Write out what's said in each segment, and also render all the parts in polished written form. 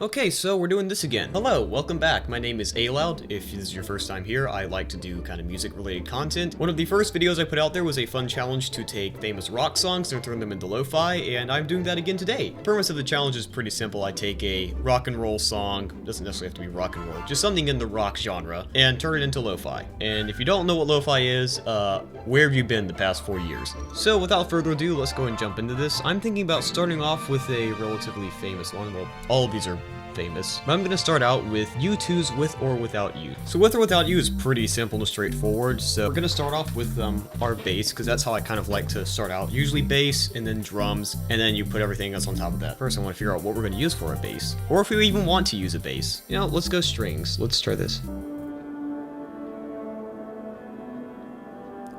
Okay, so we're doing this again. Hello, welcome back. My name is Aloud. If this is your first time here, I like to do kind of music-related content. One of the first videos I put out there was a fun challenge to take famous rock songs and turn them into lo-fi, and I'm doing that again today. The premise of the challenge is pretty simple. I take a rock and roll song, doesn't necessarily have to be rock and roll, just something in the rock genre, and turn it into lo-fi. And if you don't know what lo-fi is, where have you been the past 4 years? So without further ado, let's go and jump into this. I'm thinking about starting off with a relatively famous one. Well, all of these are famous, but I'm going to start out with U2's With or Without You. So With or Without You is pretty simple and straightforward, so we're going to start off with our bass, because that's how I kind of like to start out. Usually bass, and then drums, and then you put everything else on top of that. First I want to figure out what we're going to use for a bass, or if we even want to use a bass. You know, let's go strings. Let's try this.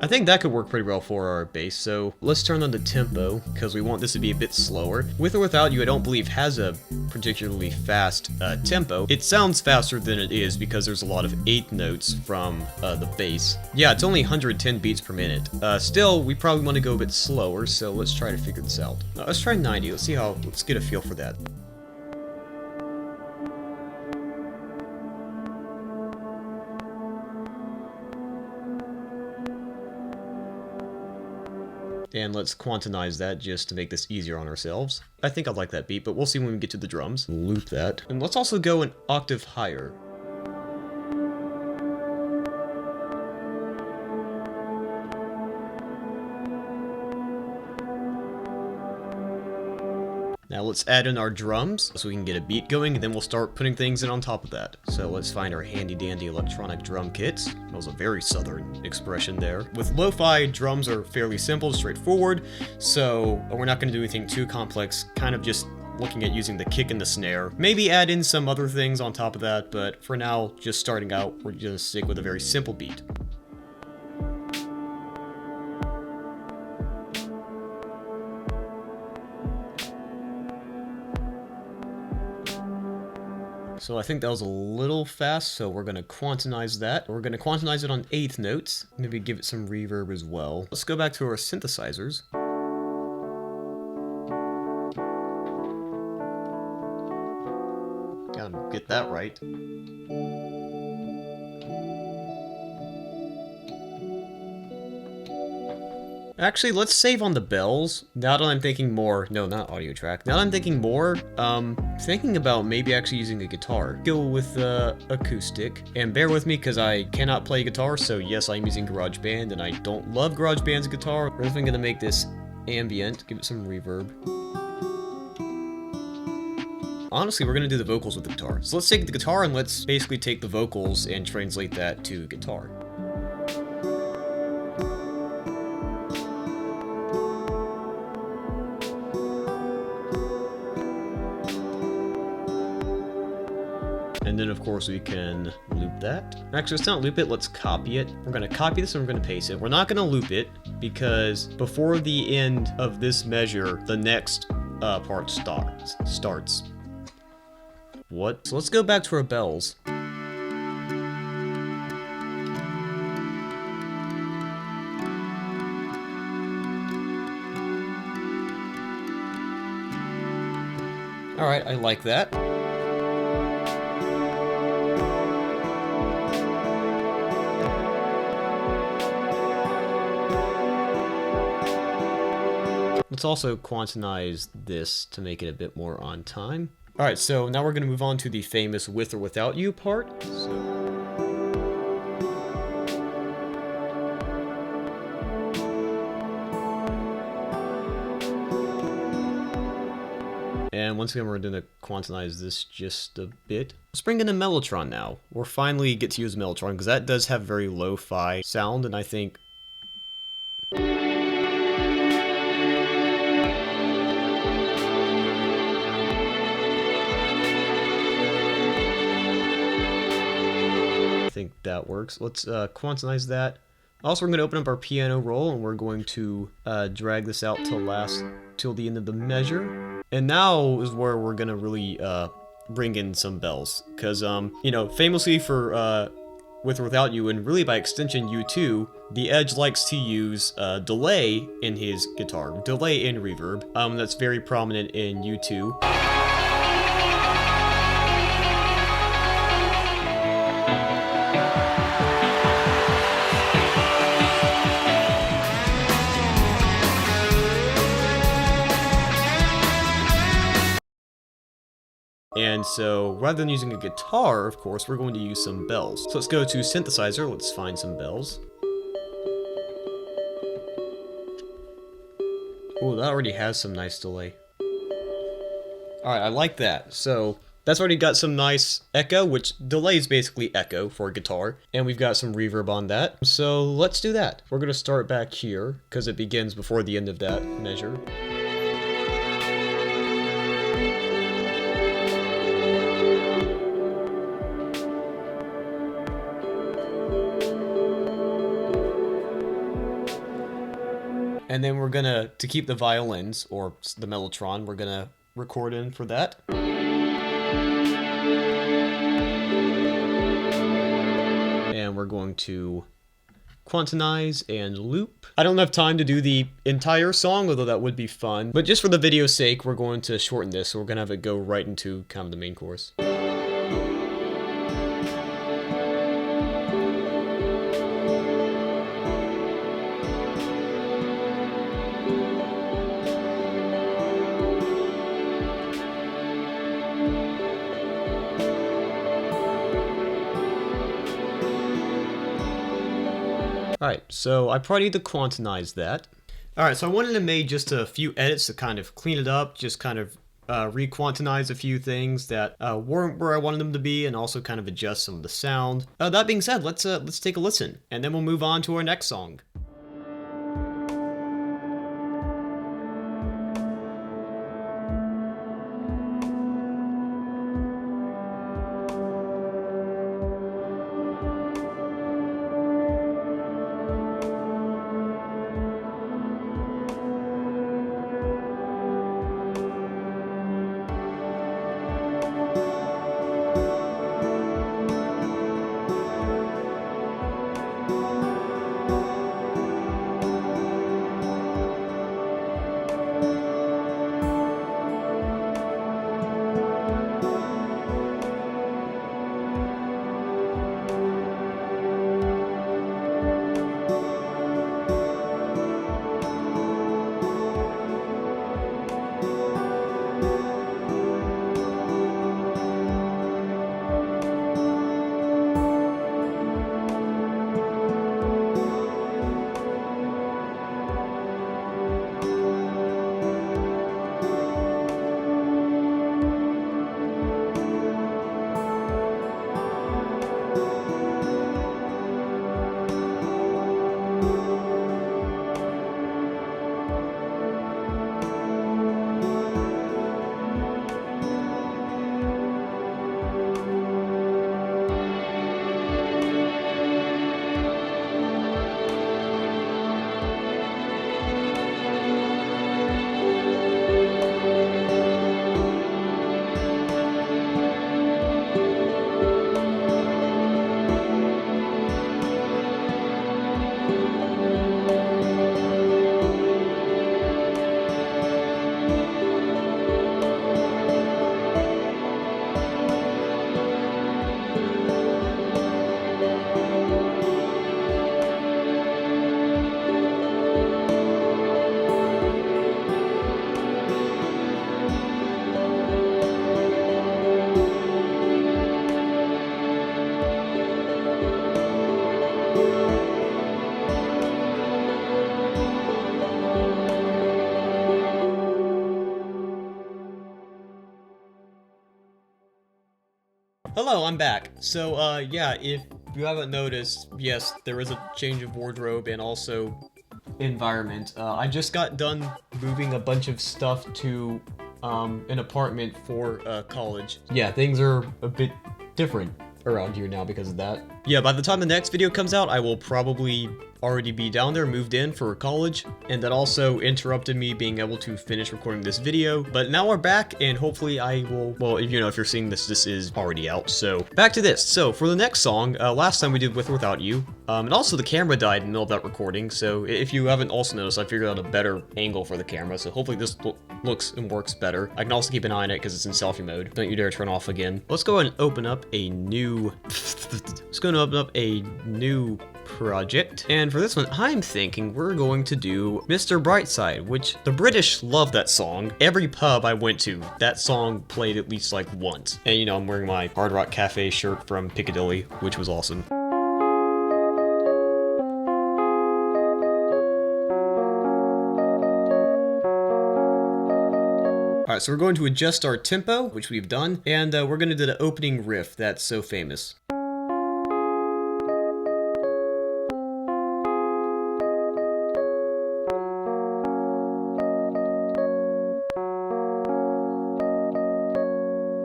I think that could work pretty well for our bass, so let's turn on the tempo, because we want this to be a bit slower. With or Without You, I don't believe has a particularly fast tempo. It sounds faster than it is because there's a lot of eighth notes from the bass. Yeah, it's only 110 beats per minute. Still, we probably want to go a bit slower, so let's try to figure this out. Let's try 90, let's get a feel for that. And let's quantize that just to make this easier on ourselves. I think I like that beat, but we'll see when we get to the drums. Loop that. And let's also go an octave higher. Now let's add in our drums so we can get a beat going, and then we'll start putting things in on top of that. So let's find our handy dandy electronic drum kits. That was a very southern expression there. With lo-fi, drums are fairly simple, straightforward, so we're not going to do anything too complex, kind of just looking at using the kick and the snare. Maybe add in some other things on top of that, but for now, just starting out, we're going to stick with a very simple beat. So I think that was a little fast, so we're going to quantize that. We're going to quantize it on eighth notes, maybe give it some reverb as well. Let's go back to our synthesizers. Gotta get that right. Actually, let's save on the bells. Now that I'm thinking more, no, not audio track. Now that I'm thinking more, thinking about maybe actually using a guitar. Go with acoustic, and bear with me because I cannot play guitar, so yes, I'm using GarageBand, and I don't love GarageBand's guitar. We're just gonna make this ambient, give it some reverb. Honestly, we're gonna do the vocals with the guitar. So let's take the guitar and let's basically take the vocals and translate that to guitar. And then, of course, we can loop that. Actually, let's not loop it, let's copy it. We're going to copy this and we're going to paste it. We're not going to loop it because before the end of this measure, the next part starts. What? So let's go back to our bells. Alright, I like that. Let's also quantize this to make it a bit more on time. Alright, so now we're going to move on to the famous With or Without You part. And once again, we're going to quantize this just a bit. Let's bring in a Mellotron now. We'll finally get to use Mellotron, because that does have very lo-fi sound, and I think that works. Let's quantize that. Also, we're going to open up our piano roll, and we're going to drag this out till the end of the measure. And now is where we're going to really bring in some bells, because you know, famously for With or Without You, and really by extension U2, the Edge likes to use delay in his guitar, delay and reverb. That's very prominent in U2. And so rather than using a guitar, of course, we're going to use some bells. So let's go to synthesizer, let's find some bells. Oh, that already has some nice delay. Alright, I like that. So that's already got some nice echo, which delay is basically echo for a guitar. And we've got some reverb on that. So let's do that. We're going to start back here, because it begins before the end of that measure. And then we're gonna, to keep the violins, or the mellotron, we're gonna record in for that. And we're going to quantize and loop. I don't have time to do the entire song, although that would be fun. But just for the video's sake, we're going to shorten this, so we're gonna have it go right into kind of the main chorus. Alright, so I probably need to quantize that. Alright, so I wanted to make just a few edits to kind of clean it up, just kind of re-quantize a few things that weren't where I wanted them to be, and also kind of adjust some of the sound. That being said, let's take a listen, and then we'll move on to our next song. Hello, I'm back. So, yeah, if you haven't noticed, yes, there is a change of wardrobe and also environment. I just got done moving a bunch of stuff to an apartment for college. Yeah, things are a bit different around here now because of that. Yeah, by the time the next video comes out, I will probably already be down there, moved in for college, and that also interrupted me being able to finish recording this video. But now we're back, and hopefully I will, well, if you're seeing this, this is already out. So back to this. So for the next song, last time we did With or Without You, and also the camera died in the middle of that recording. So if you haven't also noticed, I figured out a better angle for the camera. So hopefully this looks and works better. I can also keep an eye on it because it's in selfie mode. Don't you dare turn off again. Let's go ahead and open up a new, project. And for this one, I'm thinking we're going to do Mr. Brightside, which the British love that song. Every pub I went to, that song played at least like once. And you know, I'm wearing my Hard Rock Cafe shirt from Piccadilly, which was awesome. Alright, so we're going to adjust our tempo, which we've done, and we're going to do the opening riff that's so famous.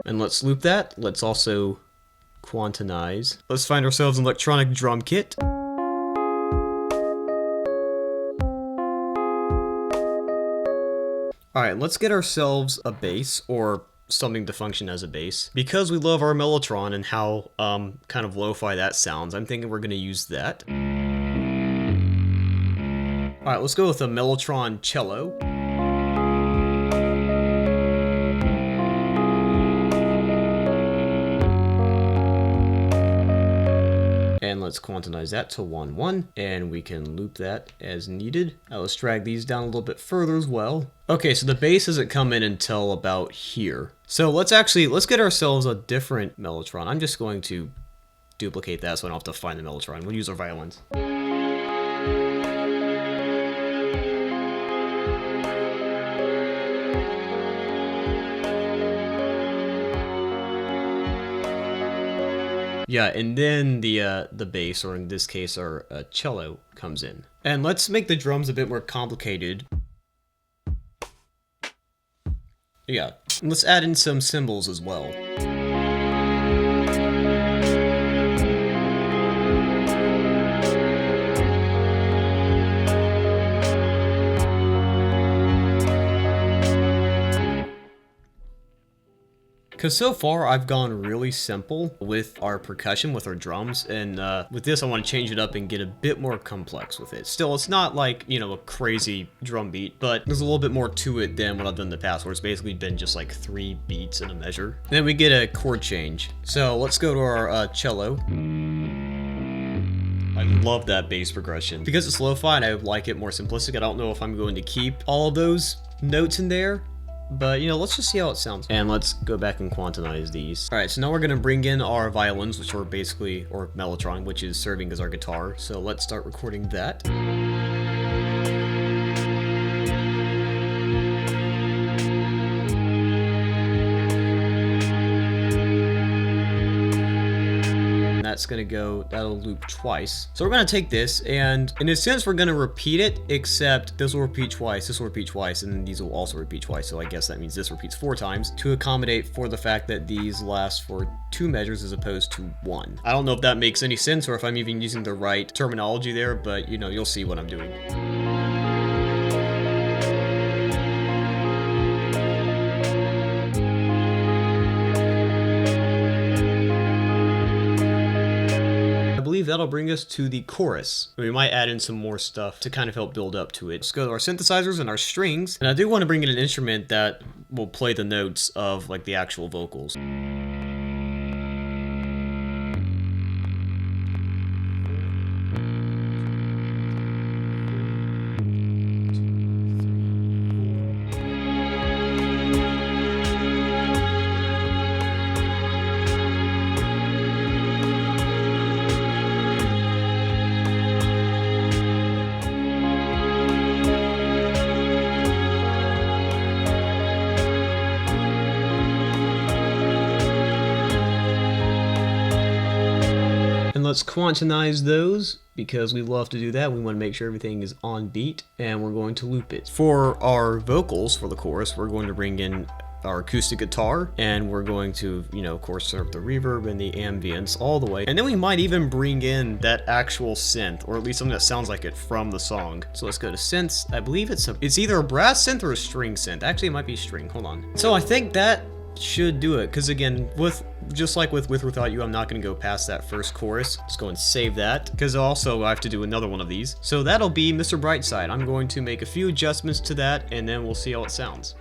And let's loop that. Let's also quantize. Let's find ourselves an electronic drum kit. Alright, let's get ourselves a bass, or something to function as a bass. Because we love our mellotron and how kind of lo-fi that sounds, I'm thinking we're going to use that. Alright, let's go with a mellotron cello. And let's quantize that to 1-1, and we can loop that as needed. Now let's drag these down a little bit further as well. Okay, so the bass doesn't come in until about here. So let's get ourselves a different mellotron. I'm just going to duplicate that so I don't have to find the mellotron. We'll use our violins. Yeah, and then the bass, or in this case our cello, comes in. And let's make the drums a bit more complicated. Yeah, let's add in some cymbals as well. Because so far I've gone really simple with our percussion, with our drums, and with this I want to change it up and get a bit more complex with it. Still, it's not like, you know, a crazy drum beat, but there's a little bit more to it than what I've done in the past, where it's basically been just like 3 beats and a measure. And then we get a chord change. So let's go to our cello. I love that bass progression. Because it's lo-fi and I like it more simplistic, I don't know if I'm going to keep all of those notes in there. But, you know, let's just see how it sounds. And let's go back and quantize these. Alright, so now we're going to bring in our violins, which are basically, or mellotron, which is serving as our guitar. So let's start recording that. That's gonna go, that'll loop twice. So we're gonna take this, and in a sense we're gonna repeat it, except this will repeat twice, this will repeat twice, and then these will also repeat twice. So I guess that means this repeats 4 times to accommodate for the fact that these last for 2 measures as opposed to 1. I don't know if that makes any sense or if I'm even using the right terminology there, but you know, you'll see what I'm doing. That'll bring us to the chorus. We might add in some more stuff to kind of help build up to it. Let's go to our synthesizers and our strings. And I do want to bring in an instrument that will play the notes of like the actual vocals. Let's quantize those, because we love to do that. We want to make sure everything is on beat, and we're going to loop it. For our vocals, for the chorus, we're going to bring in our acoustic guitar, and we're going to, you know, of course, turn up the reverb and the ambience all the way. And then we might even bring in that actual synth, or at least something that sounds like it from the song. So let's go to synths. I believe it's either a brass synth or a string synth. Actually, it might be string. Hold on. So I think that should do it, because again, just like with Without You, I'm not going to go past that first chorus. Let's go and save that, because also I have to do another one of these. So that'll be Mr. Brightside. I'm going to make a few adjustments to that, and then we'll see how it sounds.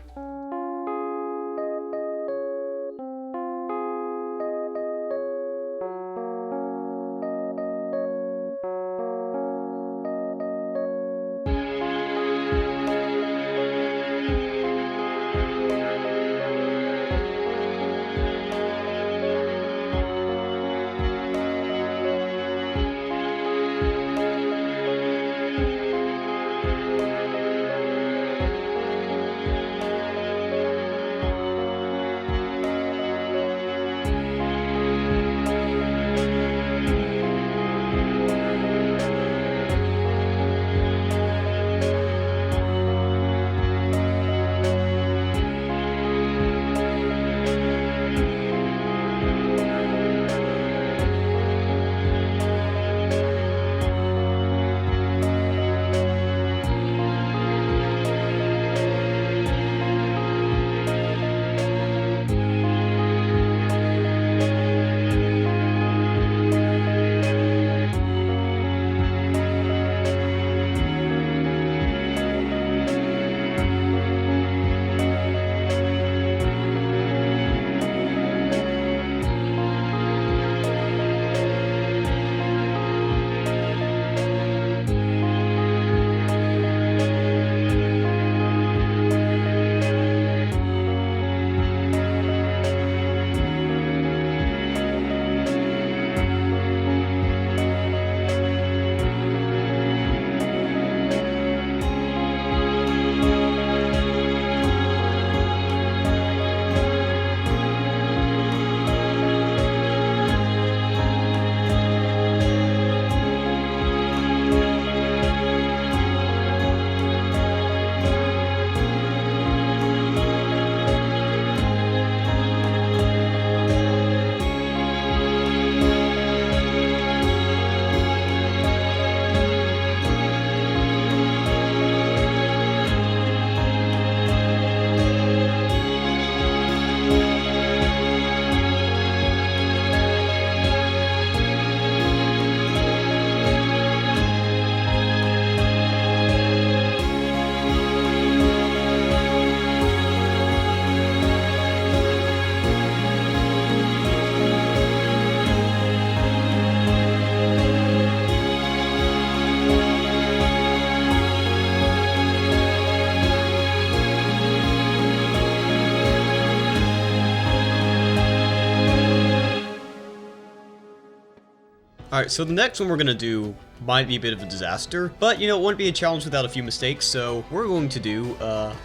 Alright, so the next one we're gonna do might be a bit of a disaster, but you know, it wouldn't be a challenge without a few mistakes, so we're going to do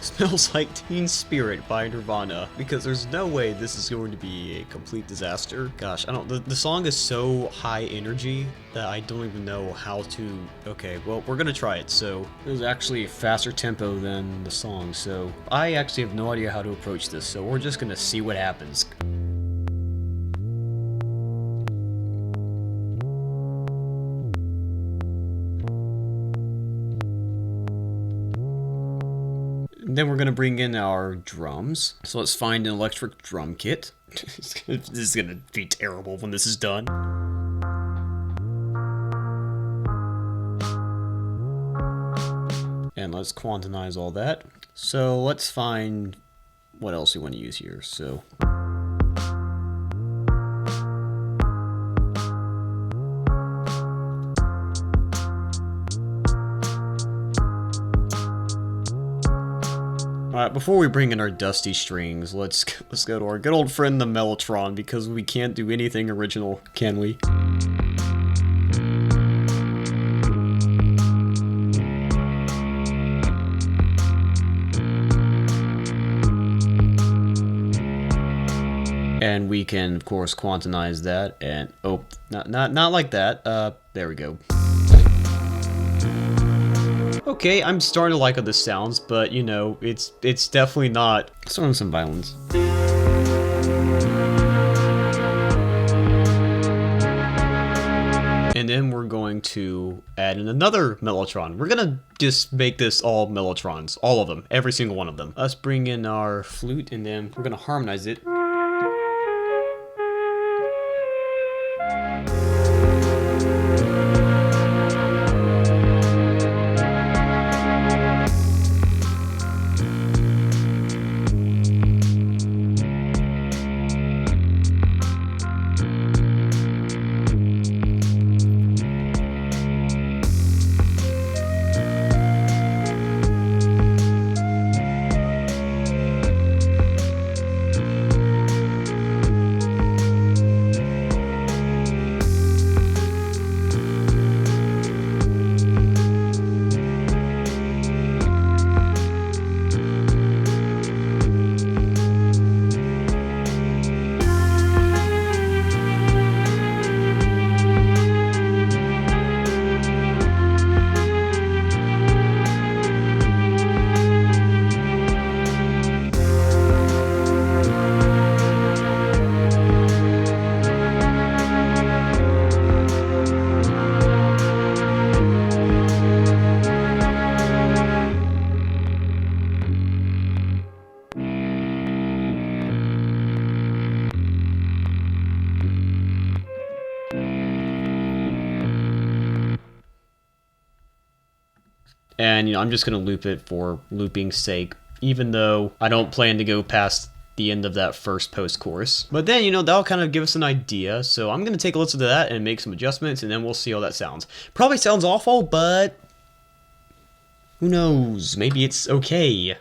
Smells Like Teen Spirit by Nirvana, because there's no way this is going to be a complete disaster. Gosh, I don't, the song is so high energy that I don't even know how to, okay, well, we're gonna try it. So it was actually a faster tempo than the song, so I actually have no idea how to approach this, so we're just gonna see what happens. Then we're gonna bring in our drums. So let's find an electric drum kit. This is gonna be terrible when this is done. And let's quantize all that. So let's find what else we want to use here. So alright, before we bring in our dusty strings, let's go to our good old friend the Mellotron, because we can't do anything original, can we? And we can, of course, quantize that, and oh, not like that. There we go. Okay, I'm starting to like how this sounds, but you know, it's definitely not. Let's throw in some violins. And then we're going to add in another Mellotron. We're gonna just make this all Mellotrons, all of them, every single one of them. Let's bring in our flute, and then we're gonna harmonize it. And you know, I'm just gonna loop it for looping's sake, even though I don't plan to go past the end of that first post-chorus. But then, you know, that'll kind of give us an idea, so I'm gonna take a listen to that and make some adjustments, and then we'll see how that sounds. Probably sounds awful, but who knows? Maybe it's okay.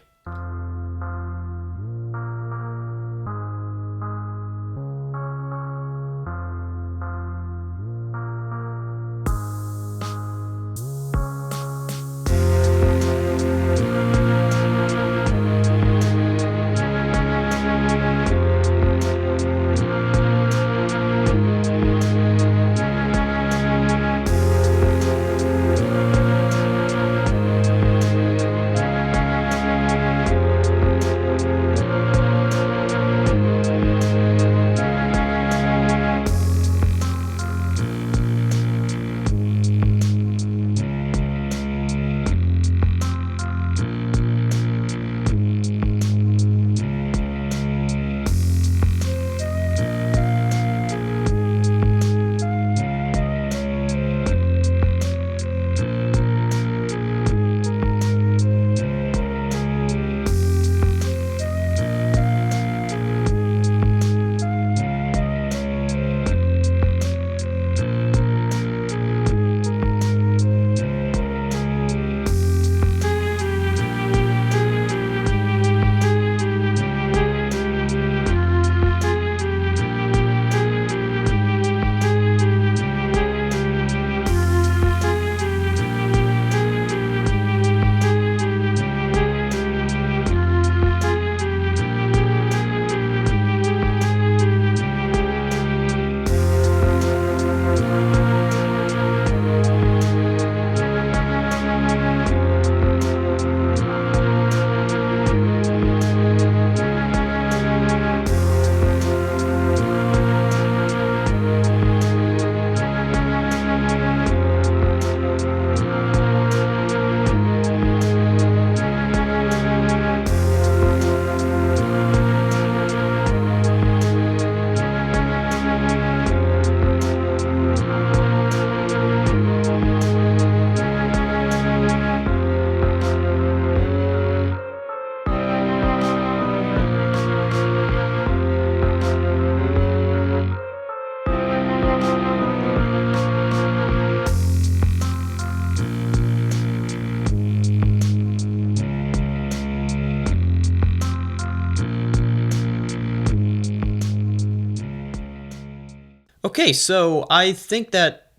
Okay, so I think that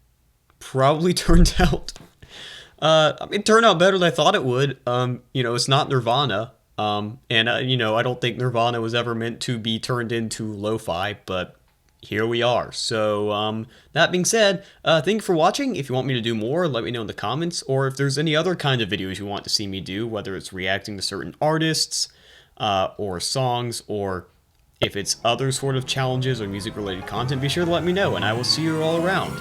probably turned out. It turned out better than I thought it would. It's not Nirvana. I don't think Nirvana was ever meant to be turned into lo-fi, but here we are. So, that being said, thank you for watching. If you want me to do more, let me know in the comments, or if there's any other kind of videos you want to see me do, whether it's reacting to certain artists, or songs, or if it's other sort of challenges or music-related content, be sure to let me know, and I will see you all around.